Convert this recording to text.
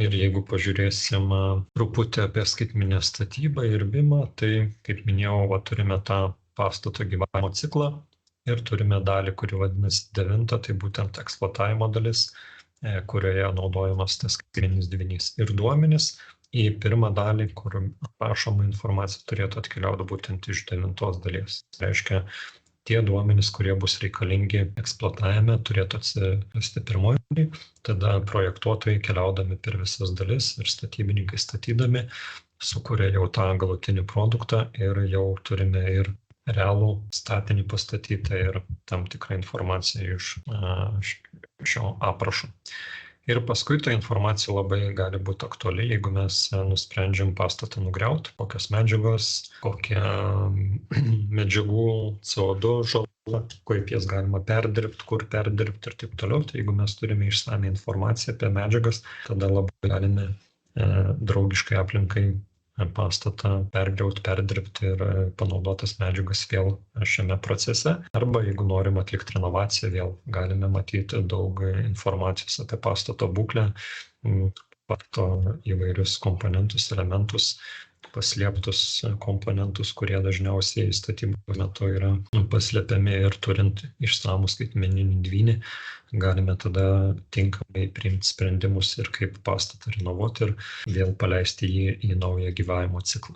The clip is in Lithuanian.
Ir jeigu pažiūrėsim truputį apie skaitminę statybą ir BIM-ą, tai, kaip minėjau, turime tą pastato gyvavimo ciklą ir turime dalį, kuri vadinasi 9, tai būtent eksploatavimo dalis, kurioje naudojamas tas skaitmeninis dvinys ir duomenys. Į pirmą dalį, kur aprašoma informacija, turėtų atkeliauti būtent iš 9 dalies. Tai reiškia, tie duomenys, kurie bus reikalingi eksploatavime, turėtų atsirasti pirmoje dalyje, tada projektuotojai keliaudami per visas dalis ir statybininkai statydami sukuria jau tą galutinį produktą ir jau turime ir realų statinį pastatytą ir tam tikrą informaciją iš šio aprašo. Ir paskui ta informacija labai gali būti aktuali, jeigu mes nusprendžiam pastatą nugriauti, kokios medžiagos, kokie medžiagų CO2 žala, kaip jas galima perdirbti, kur perdirbti ir taip toliau. Tai jeigu mes turime išsamią informaciją apie medžiagas, tada labai galime draugiškai aplinkai pastatą pergriauti, perdirbti ir panaudotas medžiagas vėl šiame procese. Arba jeigu norim atlikti renovaciją, vėl galime matyti daug informacijos apie pastato būklę, pastato įvairius komponentus, elementus, paslėptus komponentus, kurie dažniausiai statybų metu yra paslėpiami ir turint išsamų skaitmeninį dvynį, galime tada tinkamai priimti sprendimus ir kaip pastatą renovuoti ir vėl paleisti jį į naują gyvavimo ciklą.